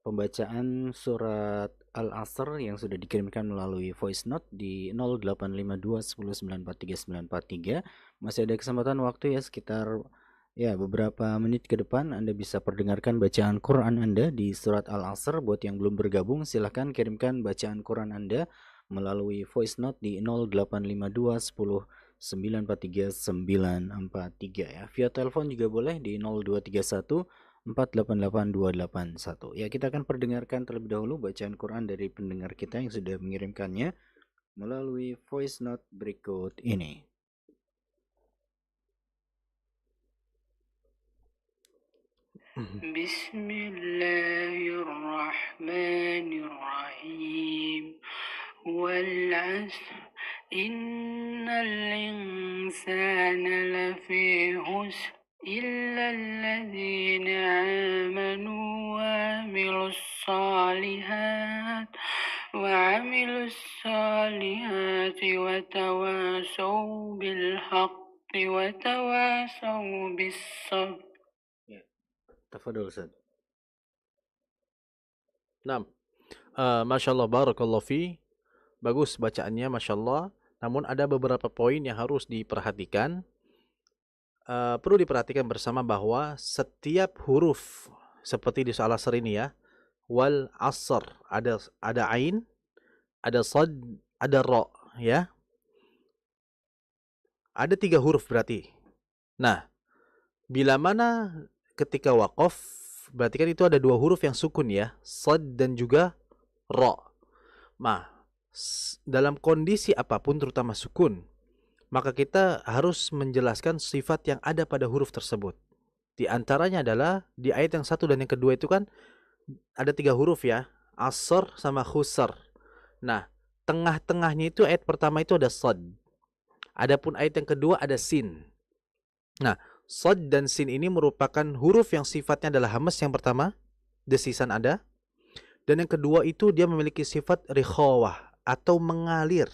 B: pembacaan surat Al-Asr yang sudah dikirimkan melalui voice note di 085210943943. Masih ada kesempatan waktu ya, sekitar beberapa menit ke depan Anda bisa perdengarkan bacaan Quran Anda di surat Al-Asr. Buat yang belum bergabung, silahkan kirimkan bacaan Quran Anda melalui voice note di 085210943943 ya. Via telepon juga boleh di 0231 488-281. Ya, kita akan perdengarkan terlebih dahulu bacaan Quran dari pendengar kita yang sudah mengirimkannya melalui voice note berikut ini.
D: Bismillahirrahmanirrahim. Wal 'asr innal
B: الإنسان لفي خسر إلا الذين آمنوا وعملوا الصالحات وتواصوا بالحق وتواصوا بالصبر. تفضل Ustaz.
A: Nah, Masya Allah, Barakallahu fi. Bagus bacaannya, Masya Allah. Namun ada beberapa poin yang harus diperhatikan. Perlu diperhatikan bersama bahwa setiap huruf seperti di soal asr ini ya, wal asr, ada ain, ada sad, ada ra, ya. Ada 3 huruf berarti. Nah, bila mana ketika waqaf, berarti kan itu ada 2 huruf yang sukun ya, sad dan juga ra. Nah, dalam kondisi apapun terutama sukun, maka kita harus menjelaskan sifat yang ada pada huruf tersebut. Di antaranya adalah di ayat yang 1 dan yang kedua itu kan ada 3 huruf ya, asr sama khusr. Nah, tengah-tengahnya itu ayat pertama itu ada sad. Adapun ayat yang kedua ada sin. Nah, sad dan sin ini merupakan huruf yang sifatnya adalah hamas yang pertama, desisan ada. Dan yang kedua itu dia memiliki sifat rikhawah atau mengalir.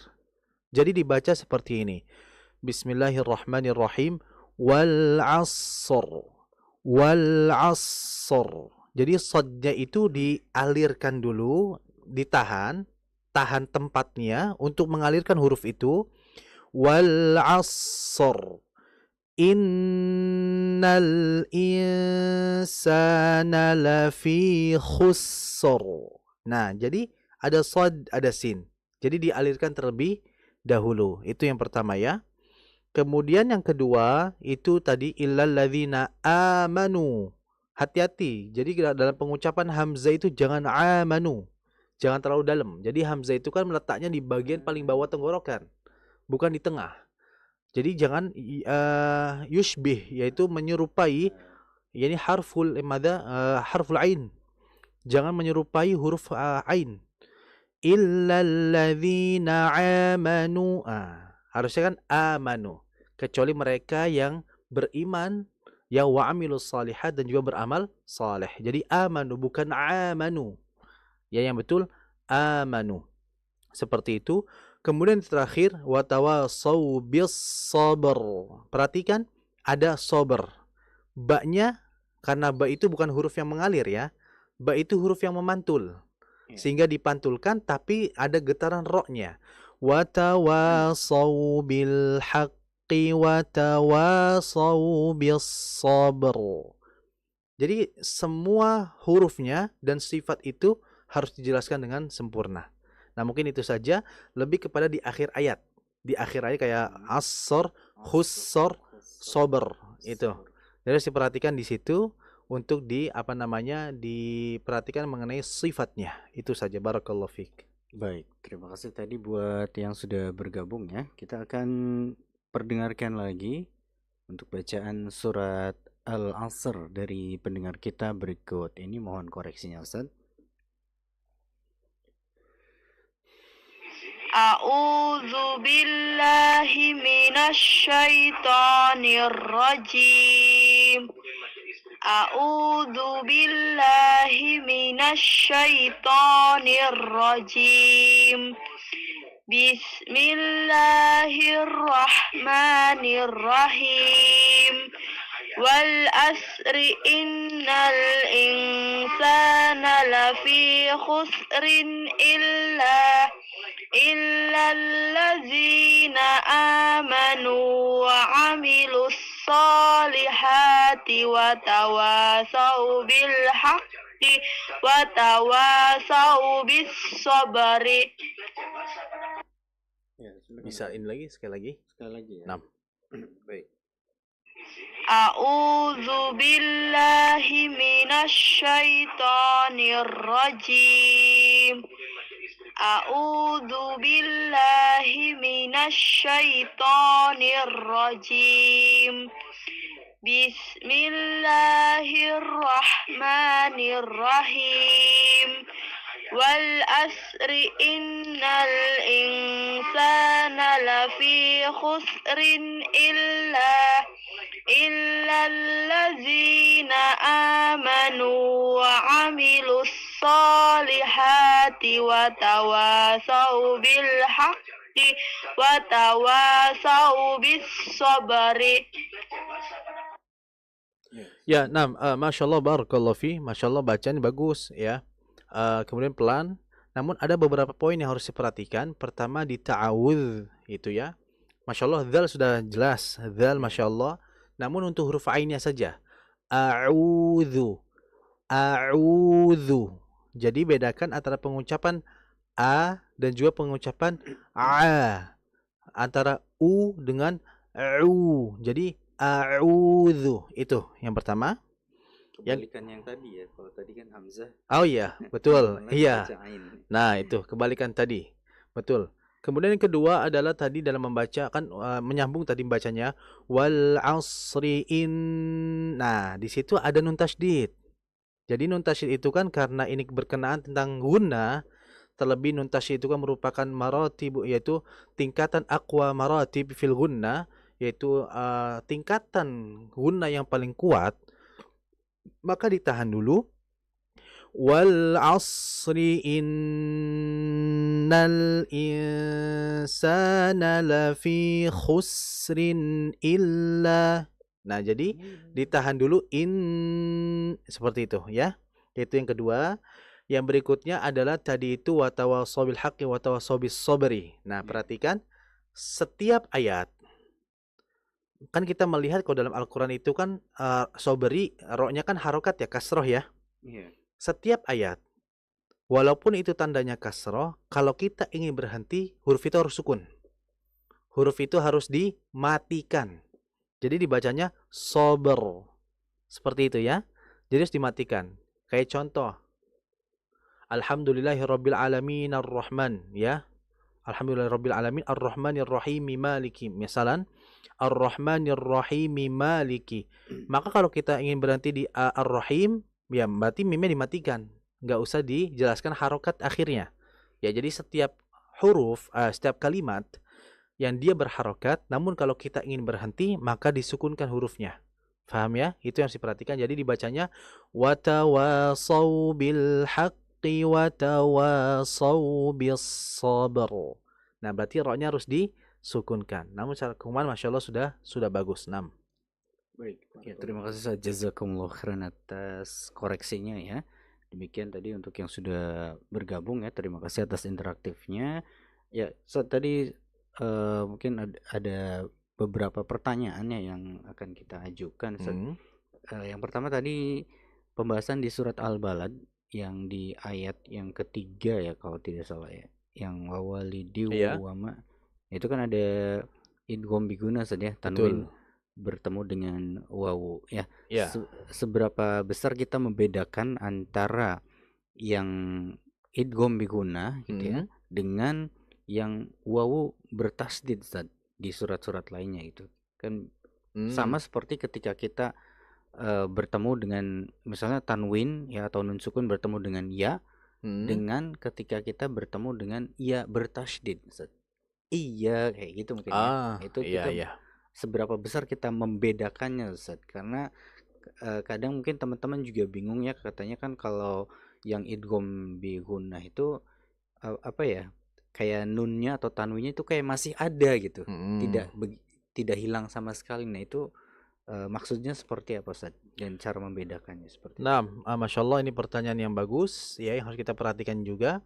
A: Jadi dibaca seperti ini. Bismillahirrahmanirrahim. Wal asr. Wal asr. Jadi sadnya itu dialirkan dulu, ditahan, tahan tempatnya untuk mengalirkan huruf itu. Wal asr. Innal insana lafi khusr. Nah, jadi ada sad, ada sin. Jadi dialirkan terlebih dahulu. Itu yang pertama ya. Kemudian yang kedua itu tadi illal ladzina amanu. Hati-hati. Jadi dalam pengucapan hamzah itu jangan amanu. Jangan terlalu dalam. Jadi hamzah itu kan meletaknya di bagian paling bawah tenggorokan, bukan di tengah. Jadi jangan yushbih, yaitu menyerupai, yakni harful ain. Jangan menyerupai huruf ain. Illalladzina amanu. Harusnya kan amanu. Kecuali mereka yang beriman, yang wa'amilus salihat dan juga beramal saleh. Jadi amanu bukan amanu. Ya, yang betul amanu. Seperti itu. Kemudian terakhir watawasau bis sabr. Perhatikan ada sabr. Ba-nya, karena ba itu bukan huruf yang mengalir ya. Ba itu huruf yang memantul. Sehingga dipantulkan tapi ada getaran ro-nya. Watawasau bil haqqi watawasau bis sabr. Jadi semua hurufnya dan sifat itu harus dijelaskan dengan sempurna. Nah, mungkin itu saja, lebih kepada di akhir ayat. Di akhir ayat kayak asr, khusr, sober itu. Jadi harus diperhatikan di situ untuk diperhatikan mengenai sifatnya. Itu saja. Barakallahu fiik.
B: Baik, terima kasih tadi buat yang sudah bergabung ya. Kita akan perdengarkan lagi untuk bacaan surat Al-Asr dari pendengar kita berikut. Ini mohon koreksinya Ustaz.
D: A'udzu billahi minasy syaithanir rajim. A'udzu billahi minasy syaithanir rajim. Bismillahirrahmanirrahim. Wal asri innal insana lafi khusrin illalladzina amanu wa amilus salihati wa tawasau bil haqqi wa tawasau bis sabri.
A: Bisa ini lagi sekali lagi.
B: Sekali lagi ya.
A: 6. Baik.
D: A'udzu billahi minasy syaithanir rajim. A'udzu billahi minasy syaithanir rajim. Bismillahirrahmanirrahim. Wal asri innal insana lafi khusrin illa allazina amanu wa amilus salihati wa tawasau bil haqqi wa tawasau bis sabri.
A: Ya, Masya Allah, barakallahu fi. Masya Allah, bacaan bagus ya. Kemudian pelan. Namun ada beberapa poin yang harus diperhatikan. Pertama di ta'awudz itu ya. Masya Allah, dzal sudah jelas. Dzal, Masya Allah. Namun untuk huruf ainnya saja. A'udzu. A'udzu. Jadi bedakan antara pengucapan a dan juga pengucapan a. Antara u dengan u. Jadi a'udzu itu yang pertama.
B: Kebalikan yang tadi ya. Kalau tadi kan hamzah.
A: Oh iya, betul. Iya.
B: Baca ain.
A: Nah, itu kebalikan tadi. Betul. Kemudian yang kedua adalah tadi dalam membaca kan menyambung tadi bacanya wal asri in. Nah, di situ ada nun tasydid. Jadi nun tasydid itu kan karena ini berkenaan tentang gunnah, terlebih nun tasydid itu kan merupakan maratib, yaitu tingkatan aqwa maratib fil gunnah, yaitu tingkatan gunnah yang paling kuat. Maka ditahan dulu. Wal asri innal insana lafi khusrin illa. Nah, jadi ditahan dulu seperti itu ya. Itu yang kedua. Yang berikutnya adalah tadi itu watawasau bil haqqi watawasau bis sabri. Nah, perhatikan setiap ayat. Kan kita melihat kalau dalam Al-Qur'an itu kan sabri ro-nya kan harokat ya, kasroh ya.
B: Iya.
A: Setiap ayat, walaupun itu tandanya kasroh, kalau kita ingin berhenti, huruf itu harus sukun. Huruf itu harus dimatikan. Jadi dibacanya sober. Seperti itu ya. Jadi harus dimatikan. Kayak contoh. Alhamdulillahirabbil alamin ar-Rahman ya. Alhamdulillahirabbil alamin ar-Rahmanir Rahim maliki. Misalan, ar-Rahmanir Rahim maliki. Maka kalau kita ingin berhenti di ar-Rahim, ya berarti mimnya dimatikan, nggak usah dijelaskan harokat akhirnya. Ya jadi setiap huruf, setiap kalimat yang dia berharokat, namun kalau kita ingin berhenti maka disukunkan hurufnya. Faham ya? Itu yang harus diperhatikan. Jadi dibacanya watawasau bil haqqi watawasau bis sabr. Nah berarti ro-nya harus disukunkan. Namun secara keumuman Masya Allah sudah bagus. 6.
B: Baik, ya terima kasih Ustaz, jazakumullah khairan atas koreksinya ya. Demikian tadi untuk yang sudah bergabung ya, terima kasih atas interaktifnya. Ya, Ustaz, tadi mungkin ada beberapa pertanyaannya yang akan kita ajukan Ustaz. Yang pertama tadi pembahasan di surat Al-Balad yang di ayat yang ketiga ya kalau tidak salah ya, yang wawalidi wama. Itu kan ada idgham biguna saja, tanwin bertemu dengan wawu ya. Seberapa besar kita membedakan antara yang idgham biguna gitu ya dengan yang wawu bertasdid di surat-surat lainnya itu kan sama seperti ketika kita bertemu dengan misalnya tanwin ya atau nun sukun bertemu dengan ya dengan ketika kita bertemu dengan ya bertasdid iya kayak gitu mungkin ya. Itu kita seberapa besar kita membedakannya Ustaz, karena kadang mungkin teman-teman juga bingung ya, katanya kan kalau yang idgham bi gunnah itu apa ya, kayak nunnya atau tanwinnya itu kayak masih ada gitu, tidak hilang sama sekali. Nah itu maksudnya seperti apa Ustaz dan cara membedakannya seperti
A: itu? Nah, Masya Allah, ini pertanyaan yang bagus ya, yang harus kita perhatikan juga.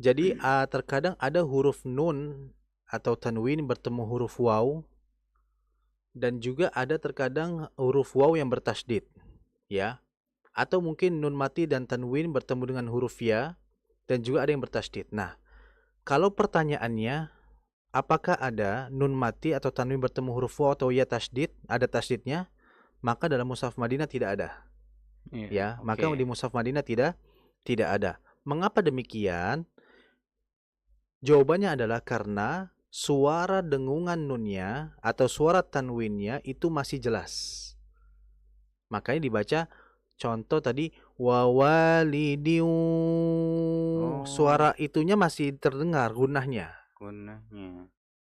A: Jadi terkadang ada huruf nun atau tanwin bertemu huruf waw, dan juga ada terkadang huruf waw yang bertasydid ya, atau mungkin nun mati dan tanwin bertemu dengan huruf ya, dan juga ada yang bertasydid. Nah, kalau pertanyaannya apakah ada nun mati atau tanwin bertemu huruf waw atau ya tasydid, ada tasydidnya, maka dalam mushaf Madinah tidak ada. Maka di mushaf Madinah tidak ada. Mengapa demikian? Jawabannya adalah karena suara dengungan nunnya atau suara tanwinnya itu masih jelas. Makanya dibaca contoh tadi wawalidiu. Suara itunya masih terdengar gunnahnya.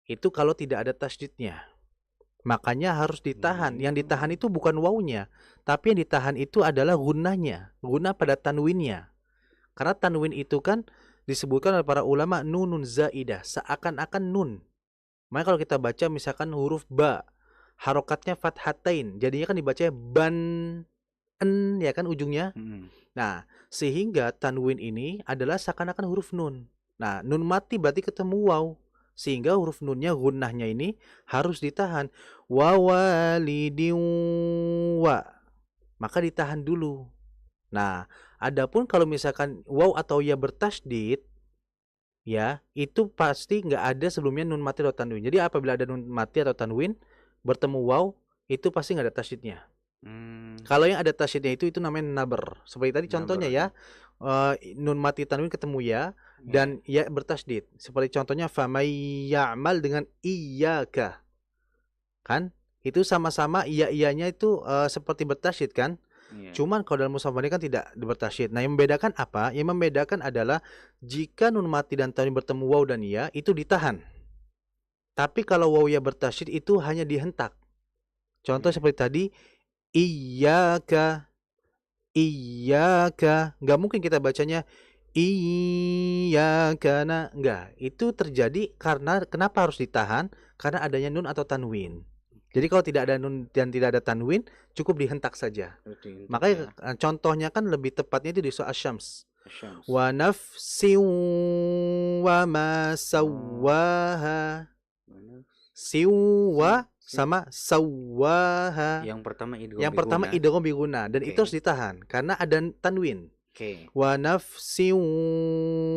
A: Itu kalau tidak ada tasydidnya. Makanya harus ditahan. Yang ditahan itu bukan wawnya, tapi yang ditahan itu adalah gunnahnya, gunnah pada tanwinnya. Karena tanwin itu kan disebutkan oleh para ulama nunun zaidah, seakan-akan nun. Makanya kalau kita baca misalkan huruf ba, harokatnya fathatain, jadinya kan dibacanya ban, en, ya kan ujungnya. Nah, sehingga tanwin ini adalah seakan-akan huruf nun. Nah, nun mati berarti ketemu waw. Sehingga huruf nunnya, gunnahnya ini harus ditahan. Wa walidin wa. Maka ditahan dulu. Nah, adapun kalau misalkan waw atau ya bertasydid, ya, itu pasti nggak ada sebelumnya nun mati atau tanwin. Jadi apabila ada nun mati atau tanwin bertemu waw, itu pasti nggak ada tasydidnya. Kalau yang ada tasydidnya itu namanya naber. Seperti tadi contohnya ya, nun mati tanwin ketemu ya, dan ya bertasydid. Seperti contohnya famay ya'mal dengan iyyaka. Kan? Itu sama-sama iya-iyanya itu seperti bertasydid kan? Cuman kalau dalam mushaf ini kan tidak bertasydid. Nah, yang membedakan apa? Yang membedakan adalah jika nun mati dan tanwin bertemu waw dan ya, itu ditahan. Tapi kalau waw ya bertasydid itu hanya dihentak. Contoh seperti tadi, iyyaka, iyyaka. Nggak mungkin kita bacanya iyyakana. Nggak. Itu terjadi karena kenapa harus ditahan? Karena adanya nun atau tanwin. Jadi kalau tidak ada nun dan tidak ada tanwin, cukup dihentak saja. Makanya contohnya kan lebih tepatnya itu di surah Asy-Syams. Wa nafsin wa ma sawwaha. Siwa sama sawwaha.
B: Yang pertama
A: idgham bi gunnah dan itu harus ditahan karena ada tanwin. Wa nafsin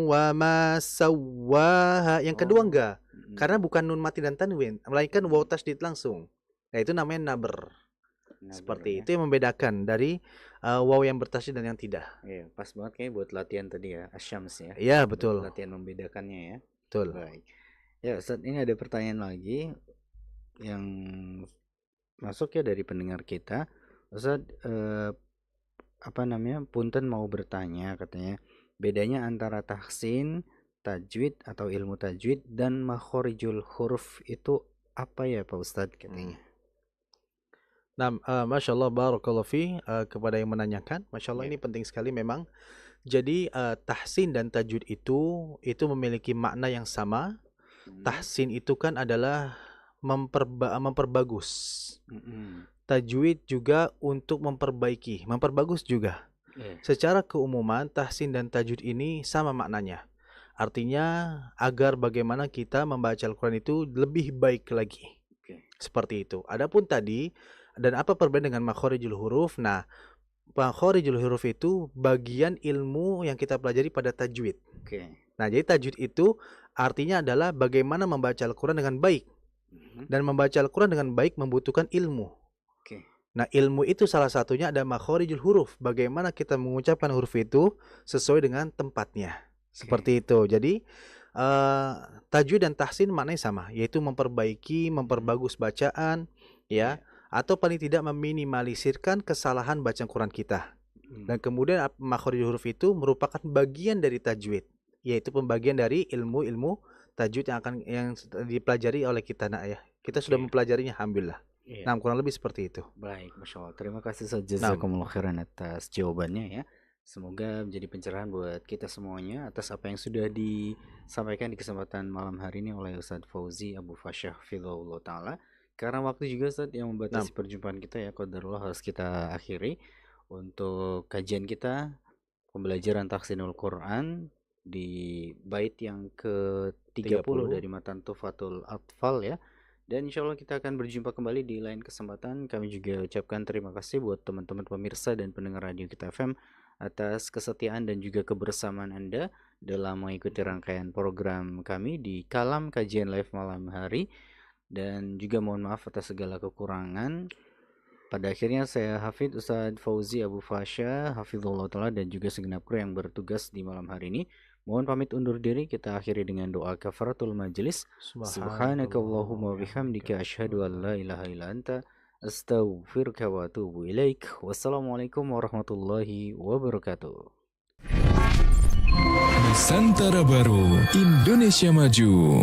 A: wa ma sawwaha. Yang kedua enggak. Karena bukan nun mati dan tanwin, melainkan waw tasydid langsung. Nah, itu namanya naber. Seperti itu yang membedakan dari waw yang bertasydid dan yang tidak.
B: Iya, pas banget kayak buat latihan tadi ya, Asy-Syams ya.
A: Iya, betul.
B: Latihan membedakannya ya.
A: Betul.
B: Baik. Ya, saat ini ada pertanyaan lagi yang masuk ya dari pendengar kita. Ustaz, punten mau bertanya, katanya bedanya antara tahsin, tajwid atau ilmu tajwid dan makhorijul huruf itu apa ya Pak Ustadz katanya?
A: Nah, Masya Allah, barakallahu fi kepada yang menanyakan. Masya Allah, ini penting sekali memang. Jadi tahsin dan tajwid itu memiliki makna yang sama. Tahsin itu kan adalah memperbagus. Tajwid juga untuk memperbaiki, memperbagus juga. Secara keumuman tahsin dan tajwid ini sama maknanya. Artinya agar bagaimana kita membaca Al-Quran itu lebih baik lagi. Seperti itu. Adapun tadi, dan apa perbedaan dengan makhorijul huruf? Nah, makhorijul huruf itu bagian ilmu yang kita pelajari pada tajwid. Nah, jadi tajwid itu artinya adalah bagaimana membaca Al-Quran dengan baik. Dan membaca Al-Quran dengan baik membutuhkan ilmu. Nah, ilmu itu salah satunya ada makhorijul huruf. Bagaimana kita mengucapkan huruf itu sesuai dengan tempatnya. Seperti itu. Jadi tajwid dan tahsin maknanya sama, yaitu memperbaiki, memperbagus bacaan, ya, atau paling tidak meminimalisirkan kesalahan bacaan Quran kita. Dan kemudian makhorijul huruf itu merupakan bagian dari tajwid, yaitu pembagian dari ilmu-ilmu tajwid yang dipelajari oleh kita, ya. Kita sudah mempelajarinya, alhamdulillah. Nah, kurang lebih seperti itu.
B: Baik, Masya Allah. Terima kasih jazakumullah khairan atas jawabannya ya. Semoga menjadi pencerahan buat kita semuanya atas apa yang sudah disampaikan di kesempatan malam hari ini oleh Ustadz Fauzi Abu Fasyah Fidhullah Ta'ala. Karena waktu juga Ustadz yang membatasi perjumpaan kita ya, qadarullah harus kita akhiri. Untuk kajian kita, pembelajaran tahsinul Quran di bait yang ke-30 dari matan Tuhfatul Atfal ya. Dan insya Allah kita akan berjumpa kembali di lain kesempatan. Kami juga ucapkan terima kasih buat teman-teman pemirsa dan pendengar Radio Kita FM atas kesetiaan dan juga kebersamaan Anda dalam mengikuti rangkaian program kami di Kalam Kajian Live malam hari. Dan juga mohon maaf atas segala kekurangan. Pada akhirnya saya Hafidz Ustadz Fauzi Abu Fasyah Hafizullah Ta'ala dan juga segenap kru yang bertugas di malam hari ini mohon pamit undur diri. Kita akhiri dengan doa kafaratul majelis. Subhanakallahumma bihamdika asyhadu an la ilaha illa anta astaghfiruka wa atubu ilaik. Wassalamualaikum warahmatullahi wabarakatuh.
C: Nusantara Baru, Indonesia Maju.